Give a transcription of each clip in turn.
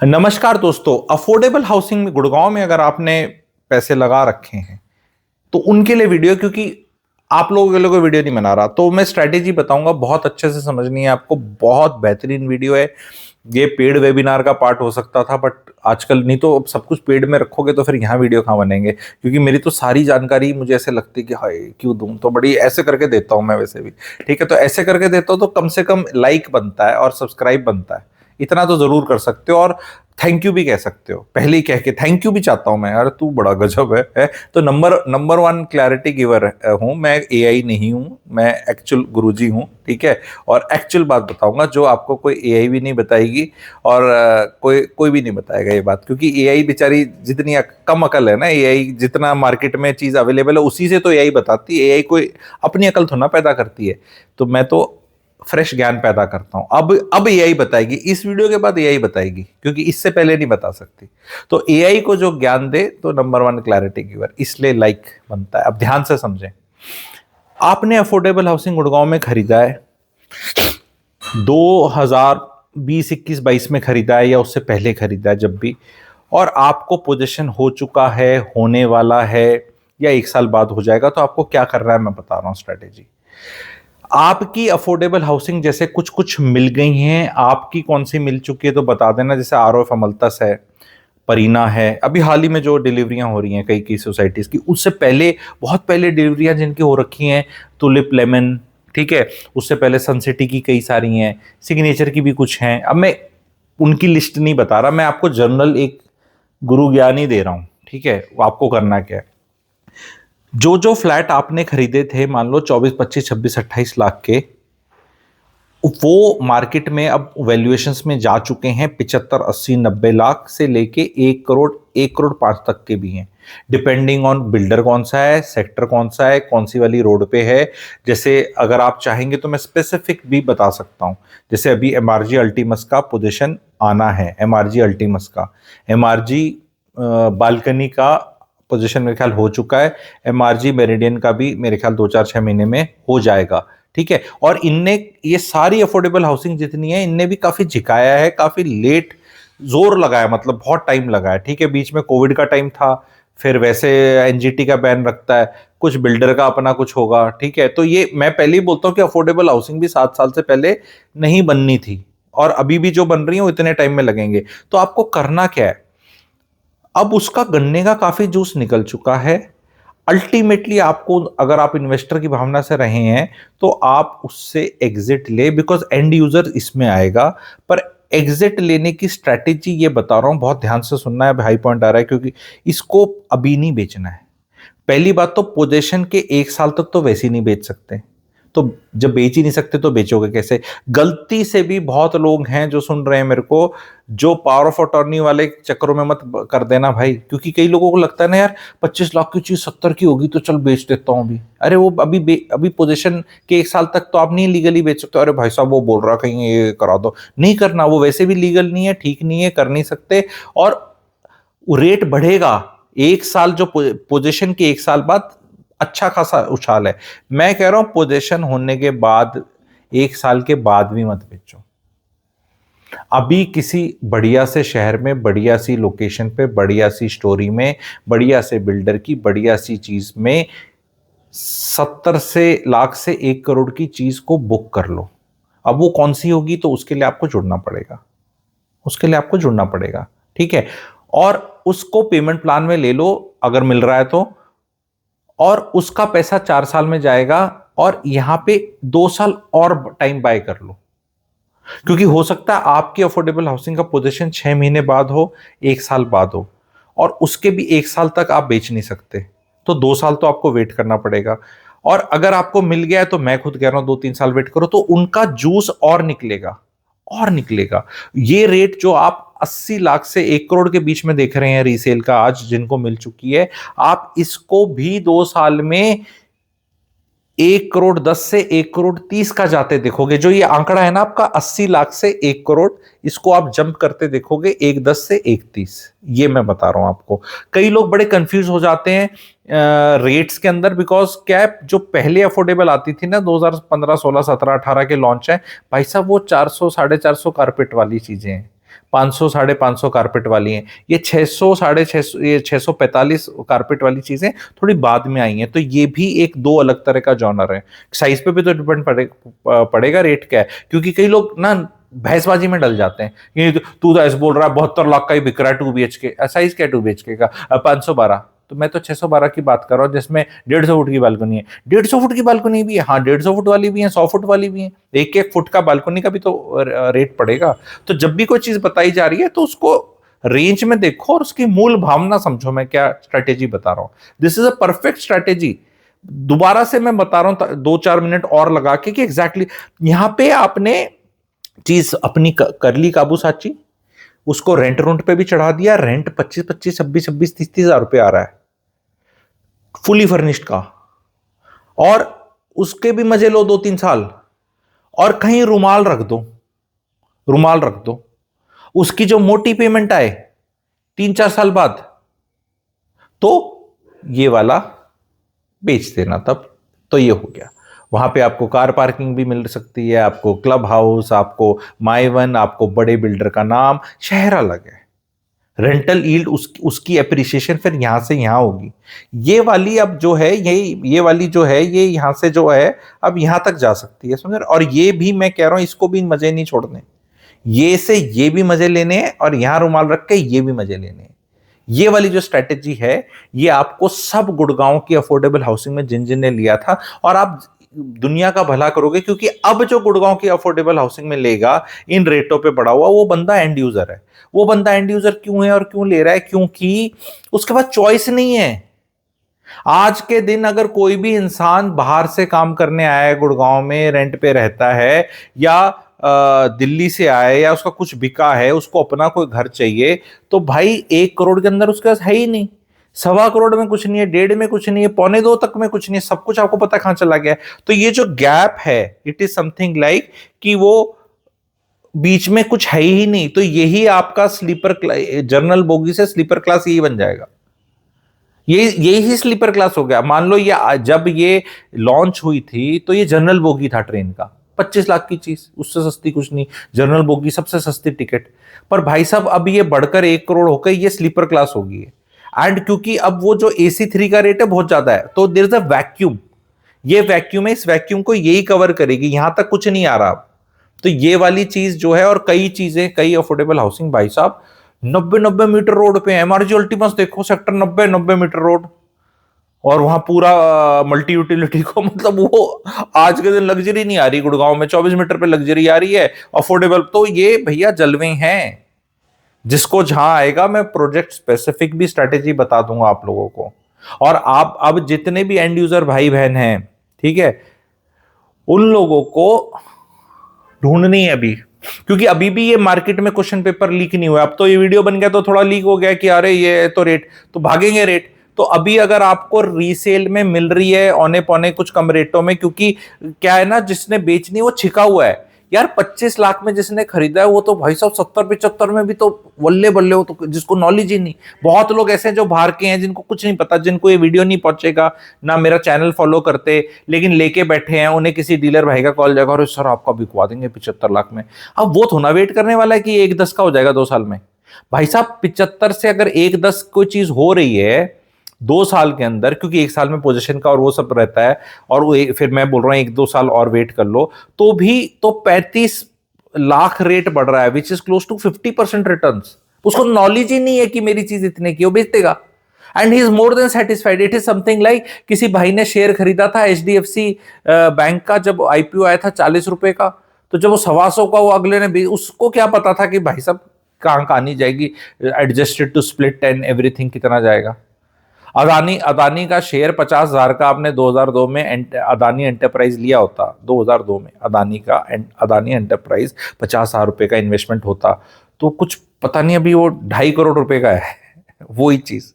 नमस्कार दोस्तों। Affordable housing में गुड़गांव में अगर आपने पैसे लगा रखे हैं तो उनके लिए वीडियो, क्योंकि आप लोगों के लिए कोई वीडियो नहीं बना रहा तो मैं स्ट्रैटेजी बताऊंगा, बहुत अच्छे से समझनी है आपको। बहुत बेहतरीन वीडियो है ये। पेड वेबिनार का पार्ट हो सकता था बट आजकल नहीं, तो अब सब कुछ पेड में रखोगे तो फिर यहाँ वीडियो कहाँ बनेंगे, क्योंकि मेरी तो सारी जानकारी मुझे ऐसे लगती है कि हाय क्यों दूं, तो बड़ी ऐसे करके देता हूं मैं वैसे भी। ठीक है, तो ऐसे करके देता हूं तो कम से कम लाइक बनता है और सब्सक्राइब बनता है। इतना तो जरूर कर सकते हो और थैंक यू भी कह सकते हो। पहले ही कह के थैंक यू भी चाहता हूं मैं, अरे तू बड़ा गजब है। तो नंबर वन क्लैरिटी गिवर हूं मैं, एआई नहीं हूं मैं, एक्चुअल गुरुजी हूं। ठीक है, और एक्चुअल बात बताऊंगा जो आपको कोई एआई भी नहीं बताएगी और कोई भी नहीं बताएगा ये बात, क्योंकि एआई बेचारी जितनी कम अकल है ना, एआई जितना मार्केट में चीज अवेलेबल है उसी से तो एआई बताती है। एआई कोई अपनी अकल थोड़ा ना पैदा करती है। तो मैं तो फ्रेश ज्ञान पैदा करता हूं। अब एआई बताएगी, इस वीडियो के बाद एआई बताएगी, क्योंकि इससे पहले नहीं बता सकती। तो एआई को जो ज्ञान दे तो नंबर वन क्लैरिटी गिवर, इसलिए लाइक बनता है। अब ध्यान से समझें। आपने अफोर्डेबल हाउसिंग गुड़गांव में खरीदा है 2020 21 22 में खरीदा है या उससे पहले खरीदा है जब भी, और आपको पोजीशन हो चुका है, होने वाला है या एक साल बाद हो जाएगा, तो आपको क्या करना है मैं बता रहा हूं स्ट्रेटेजी। आपकी अफोर्डेबल हाउसिंग जैसे कुछ कुछ मिल गई हैं, आपकी कौन सी मिल चुकी है तो बता देना। जैसे आरओएफ अमलतस है, परीना है, अभी हाल ही में जो डिलीवरियां हो रही हैं कई कई सोसाइटीज की, उससे पहले बहुत पहले डिलीवरियां जिनकी हो रखी हैं, टुलिप लेमन, ठीक है, उससे पहले सनसिटी की कई सारी हैं, सिग्नेचर की भी कुछ हैं। अब मैं उनकी लिस्ट नहीं बता रहा, मैं आपको जनरल एक गुरु ज्ञान ही दे रहा हूं। ठीक है, आपको करना क्या है, जो जो फ्लैट आपने खरीदे थे, मान लो 24 25 26 28 लाख के, वो मार्केट में अब वैल्यूएशंस में जा चुके हैं 75 80 90 लाख से लेके 1 करोड़ 1 करोड़ 5 तक के भी हैं, डिपेंडिंग ऑन बिल्डर कौन सा है, सेक्टर कौन सा है, कौन सी वाली रोड पे है। जैसे अगर आप चाहेंगे तो मैं स्पेसिफिक भी बता सकता हूं। जैसे अभी एमआरजी अल्टीमस का पोजीशन आना है, एमआरजी अल्टीमस का, एमआरजी बालकनी का पोजीशन मेरे ख्याल हो चुका है, एमआरजी मेरिडियन का भी मेरे ख्याल 2 4 6 महीने में हो जाएगा। ठीक है, और इनने ये सारी अफोर्डेबल हाउसिंग जितनी है इनने भी काफी झिकाया है, काफी लेट जोर लगाया, मतलब बहुत टाइम लगाया। ठीक है, बीच में कोविड का टाइम था, फिर वैसे एनजीटी का बैन रखता है, कुछ बिल्डर का अपना कुछ होगा। ठीक है, तो ये मैं पहले ही बोलता हूं कि अफोर्डेबल हाउसिंग भी 7 साल से पहले नहीं बननी थी, और अभी भी जो बन रही है वो इतने टाइम में लगेंगे। तो आपको करना क्या है, अब उसका गन्ने का काफी जूस निकल चुका है। अल्टीमेटली आपको, अगर आप इन्वेस्टर की भावना से रहे हैं तो आप उससे एग्जिट ले, बिकॉज एंड यूजर इसमें आएगा। पर एग्जिट लेने की स्ट्रैटेजी ये बता रहा हूं, बहुत ध्यान से सुनना है, हाई पॉइंट आ रहा है, क्योंकि इसको अभी नहीं बेचना है। पहली बात तो पोजीशन के 1 साल तक तो वैसे ही नहीं बेच सकते, तो जब बेच ही नहीं सकते तो बेचोगे कैसे। गलती से भी बहुत लोग हैं जो सुन रहे हैं मेरे को, जो पावर ऑफ अटॉर्नी वाले चक्करों में मत कर देना भाई, क्योंकि कई लोगों को लगता है ना यार 25 लाख की चीज 70 की होगी तो चल बेच देता हूं अभी। अरे वो अभी पोजीशन के 1 साल तक तो आप नहीं लीगली बेच सकते। अरे भाई साहब वो बोल रहा कहीं ये करा दो, नहीं करना, वो वैसे भी लीगल नहीं है, ठीक नहीं है, कर नहीं सकते। और रेट बढ़ेगा 1 साल, जो पोजीशन के 1 साल बाद अच्छा खासा उछाल है। मैं कह रहा हूं पोजीशन होने के बाद 1 साल के बाद भी मत बेचो। अभी किसी बढ़िया से शहर में, बढ़िया सी लोकेशन पे, बढ़िया सी स्टोरी में, बढ़िया से बिल्डर की बढ़िया सी चीज में 70 से लाख से 1 करोड़ की चीज को बुक कर लो। अब वो कौन सी होगी तो उसके लिए आपको जुड़ना पड़ेगा, उसके लिए आपको जुड़ना पड़ेगा। ठीक है, और उसको पेमेंट प्लान में ले लो अगर मिल रहा है तो, और उसका पैसा 4 साल में जाएगा, और यहां पे 2 साल और टाइम बाय कर लो, क्योंकि हो सकता है आपकी अफोर्डेबल हाउसिंग का पोजीशन 6 महीने बाद हो, 1 साल बाद हो, और उसके भी 1 साल तक आप बेच नहीं सकते, तो 2 साल तो आपको वेट करना पड़ेगा। और अगर आपको मिल गया है तो मैं खुद कह रहा हूं 2 3 साल वेट करो, तो उनका जूस और निकलेगा, और निकलेगा। ये रेट जो आप 80 लाख से 1 करोड़ के बीच में देख रहे हैं रीसेल का आज जिनको मिल चुकी है, आप इसको भी 2 साल में 1 करोड़ 10 से 1 करोड़ 30 का जाते देखोगे। जो ये आंकड़ा है ना आपका 80 लाख से 1 करोड़, इसको आप जंप करते देखोगे 1 10 से 1 30। ये मैं बता रहा हूं आपको। कई लोग बड़े कंफ्यूज हो जाते हैं रेट्स के अंदर, बिकॉज कैप जो पहले अफोर्डेबल आती थी ना 2015 16 17 18 के लॉन्च है भाई साहब, वो 400 450 कारपेट वाली चीजें हैं। 500 550 कारपेट वाली हैं। ये 600 650 ये 645 कारपेट वाली चीजें थोड़ी बाद में आई हैं। तो ये भी एक दो अलग तरह का जॉनर है। साइज पे भी तो डिपेंड पड़ेगा रेट क्या है, क्योंकि कई लोग ना भैंसबाजी में डल जाते हैं। ये तू तो ऐसे बोल रहा है 72 लाख का ही बिक रहा है 2 BHK, साइज क्या 2 BHK का? 512। तो मैं तो 612 की बात कर रहा हूँ जिसमें 150 फुट की बालकनी है। 150 फुट की बालकनी भी है, हाँ 150 फुट वाली भी है, 100 फुट वाली भी है। एक एक फुट का बालकनी का भी तो रेट पड़ेगा। तो जब भी कोई चीज बताई जा रही है तो उसको रेंज में देखो और उसकी मूल भावना समझो। मैं क्या स्ट्रेटेजी बता रहा हूं, this is a perfect strategy. दोबारा से मैं बता रहा हूं 2-4 मिनट और लगा के कि एग्जैक्टली यहां पे आपने चीज अपनी कर ली काबू साची, उसको रेंट रूंट पे भी चढ़ा दिया। रेंट 25-25, 26-26, 30-30 हजार रुपये आ रहा है फुली फर्निश्ड का, और उसके भी मजे लो 2-3 साल। और कहीं रुमाल रख दो, रुमाल रख दो, उसकी जो मोटी पेमेंट आए 3-4 साल बाद, तो ये वाला बेच देना तब। तो ये हो गया। वहां पे आपको कार पार्किंग भी मिल सकती है, आपको क्लब हाउस, आपको माइवन, आपको बड़े बिल्डर का नाम, शहर अलग है। रेंटल यील्ड उसकी एप्रिसिएशन फिर यहां से यहां होगी। ये वाली अब जो है ये वाली जो है ये यहां से जो है अब यहां तक जा सकती है, समझ। और ये भी मैं कह रहा हूं इसको भी मजे नहीं छोड़ने, ये से ये भी मजे लेने हैं और यहां रुमाल रख के ये भी मजे लेने हैं। ये वाली जो स्ट्रेटेजी है ये आपको सब गुड़गांव की अफोर्डेबल हाउसिंग में जिन जिन ने लिया था, और आप दुनिया का भला करोगे, क्योंकि अब जो गुड़गांव की अफोर्डेबल हाउसिंग में लेगा इन रेटों पे बढ़ा हुआ, वो बंदा एंड यूजर है। वो बंदा एंड यूजर क्यों है और क्यों ले रहा है? क्योंकि उसके पास चॉइस नहीं है। आज के दिन अगर कोई भी इंसान बाहर से काम करने आया है, गुड़गांव में रेंट पे रहता है, या दिल्ली से आए, या उसका कुछ बिका है, उसको अपना कोई घर चाहिए, तो भाई 1 करोड़ के अंदर उसके पास है ही नहीं, 1.25 करोड़ में कुछ नहीं है, 1.5 में कुछ नहीं है, 1.25 तक में कुछ नहीं है, सब कुछ आपको पता कहां चला गया है। तो ये जो गैप है इट इज समथिंग लाइक कि वो बीच में कुछ है ही नहीं। तो यही आपका स्लीपर जनरल बोगी से स्लीपर क्लास यही बन जाएगा। यही स्लीपर क्लास हो गया। मान लो ये जब ये लॉन्च हुई थी तो ये जनरल बोगी था ट्रेन का, 25 लाख की चीज, उससे सस्ती कुछ नहीं, जनरल बोगी सबसे सस्ती टिकट। पर भाई साहब अब ये बढ़कर 1 करोड़ होकर ये स्लीपर क्लास होगी। एंड क्योंकि अब वो जो AC3 का रेट है बहुत ज्यादा है, तो देयर इज अ वैक्यूम। ये वैक्यूम है, इस वैक्यूम को यही कवर करेगी, यहां तक कुछ नहीं आ रहा अब। तो ये वाली चीज जो है, और कई चीजें, कई अफोर्डेबल हाउसिंग भाई साहब 90-90 मीटर रोड पे है। एमआरजी अल्टीमस देखो, सेक्टर 90-90 मीटर रोड, और वहां पूरा मल्टी यूटिलिटी को, मतलब वो आज के दिन लग्जरी नहीं आ रही गुड़गांव में, 24 मीटर पे लग्जरी आ रही है अफोर्डेबल। तो ये भैया जलवे हैं। जिसको जहां आएगा मैं प्रोजेक्ट स्पेसिफिक भी स्ट्रेटेजी बता दूंगा आप लोगों को। और आप अब जितने भी एंड यूजर भाई बहन हैं, ठीक है, उन लोगों को ढूंढनी है अभी, क्योंकि अभी भी ये मार्केट में क्वेश्चन पेपर लीक नहीं हुआ। अब तो ये वीडियो बन गया तो थोड़ा लीक हो गया कि अरे ये तो रेट, तो भागेंगे रेट। तो अभी अगर आपको रीसेल में मिल रही है औने पौने कुछ कम रेटों में, क्योंकि क्या है ना, जिसने बेचनी वो छिका हुआ है यार। 25 लाख में जिसने खरीदा है वो तो भाई साहब 70-75 में भी तो बल्ले बल्ले हो, तो जिसको नॉलेज ही नहीं। बहुत लोग ऐसे हैं जो बाहर के हैं जिनको कुछ नहीं पता, जिनको ये वीडियो नहीं पहुंचेगा, ना मेरा चैनल फॉलो करते, लेकिन लेके बैठे हैं। उन्हें किसी डीलर भाई का कॉल जाएगा, अरे सर आपका बिकवा देंगे 75 लाख में। अब वो थोड़ा वेट करने वाला है कि 1-10 का हो जाएगा 2 साल में। भाई साहब 75 से अगर 1-10 कोई चीज हो रही है 2 साल के अंदर, क्योंकि 1 साल में पोजीशन का और वो सब रहता है, और वो फिर मैं बोल रहा हूं 1-2 साल और वेट कर लो, तो भी तो 35 लाख रेट बढ़ रहा है, which is close to 50% return. उसको नॉलेज ही नहीं है कि मेरी चीज इतने की, वो बेच देगा and he is more than satisfied. It is something like किसी भाई ने शेयर खरीदा था HDFC बैंक का, जब IPO आया था 40 रुपए का, तो जब वो 125 का वो अगले ने, उसको क्या पता था कि भाई साहब कहां कहानी जाएगी, adjusted to split and everything कितना जाएगा। अदानी का शेयर 50,000 का आपने 2002 में अदानी एंटरप्राइज लिया होता, 2002 में अदानी एंटरप्राइज 50,000 रुपए का इन्वेस्टमेंट होता, तो कुछ पता नहीं अभी वो 2.5 करोड़ रुपए का है। वही चीज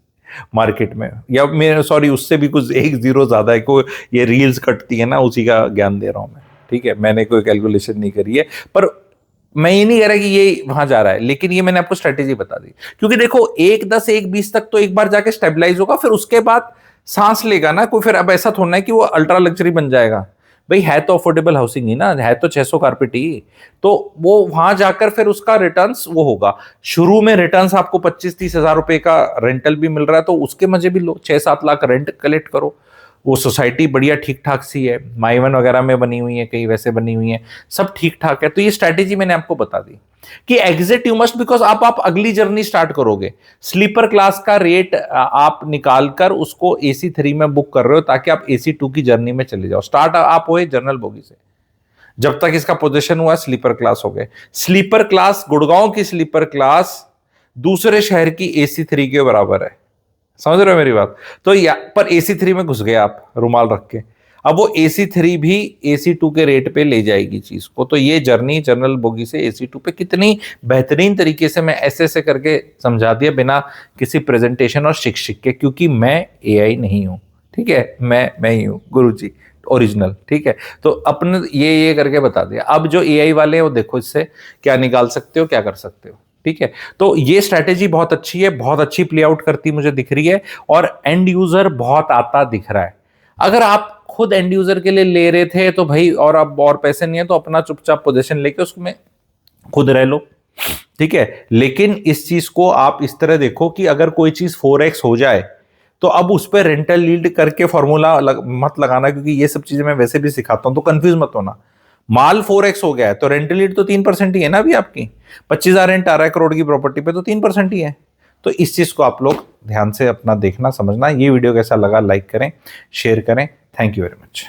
मार्केट में, या मेरे सॉरी उससे भी कुछ 1 जीरो ज्यादा है। को ये रील्स कटती है ना, उसी का ज्ञान दे रहा हूं मैं, ठीक है, मैंने कोई कैलकुलेशन नहीं करी है। पर मैं ये नहीं कह रहा कि ये वहां जा रहा है, लेकिन ये मैंने आपको स्ट्रेटेजी बता दी। क्योंकि देखो 1-10 1-20 तक तो एक बार जाके स्टेबलाइज होगा, फिर उसके बाद सांस लेगा ना कोई। फिर अब ऐसा थोड़ा है कि वो अल्ट्रा लग्जरी बन जाएगा। भाई है तो अफोर्डेबल हाउसिंग ही ना, है तो 600 कारपेट ही, तो वो वहां जाकर फिर उसका रिटर्न्स वो होगा। शुरू में रिटर्न्स आपको 25-30 हजार रुपए का रेंटल भी मिल रहा है तो उसके मजे भी लो, 6-7 लाख रेंट कलेक्ट करो। वो सोसाइटी बढ़िया ठीक ठाक सी है, माइवन वगैरह में बनी हुई है, कहीं वैसे बनी हुई है, सब ठीक ठाक है। तो ये स्ट्रैटेजी मैंने आपको बता दी कि एग्जिट यू मस्ट, बिकॉज आप अगली जर्नी स्टार्ट करोगे। स्लीपर क्लास का रेट आप निकालकर उसको AC3 में बुक कर रहे हो ताकि आप AC2 की जर्नी में चले जाओ। स्टार्ट आप हुए जनरल बोगी से, जब तक इसका पोजीशन हुआ स्लीपर क्लास हो गए। स्लीपर क्लास, गुड़गांव की स्लीपर क्लास दूसरे शहर की AC3 के बराबर है, समझ रहे हो मेरी बात? तो या पर AC3 में घुस गए आप रुमाल रख के, अब वो AC3 भी AC2 के रेट पे ले जाएगी चीज को। तो ये जर्नी जनरल बोगी से AC2 पे कितनी बेहतरीन तरीके से मैं ऐसे ऐसे करके समझा दिया, बिना किसी प्रेजेंटेशन और शिक्षक के, क्योंकि मैं AI नहीं हूं, ठीक है, मैं ही हूं गुरु जी ओरिजिनल, ठीक है। तो अपने ये करके बता दिया। अब जो AI वाले हैं वो देखो इससे क्या निकाल सकते हो, क्या कर सकते हो, ठीक है। तो ये स्ट्रैटेजी बहुत अच्छी है, बहुत अच्छी प्ले आउट करती मुझे दिख रही है, और एंड यूजर बहुत आता दिख रहा है। अगर आप खुद एंड यूजर के लिए ले रहे थे तो भाई, और अब और पैसे नहीं है तो अपना चुपचाप पोजीशन लेके उसमें खुद रह लो, ठीक है। लेकिन इस चीज को आप इस तरह देखो कि अगर कोई चीज 4x हो जाए तो अब उस पर रेंटल यील्ड करके फॉर्मूला मत लगाना, क्योंकि ये सब चीजें मैं वैसे भी सिखाता हूं, तो कंफ्यूज मत होना। माल 4x हो गया है तो रेंटल यील्ड तो 3% ही है ना अभी आपकी, 25,000 रेंट आ रहा है करोड़ की प्रॉपर्टी पे, तो 3% ही है। तो इस चीज को आप लोग ध्यान से अपना देखना समझना। ये वीडियो कैसा लगा, लाइक करें, शेयर करें। Thank you very much.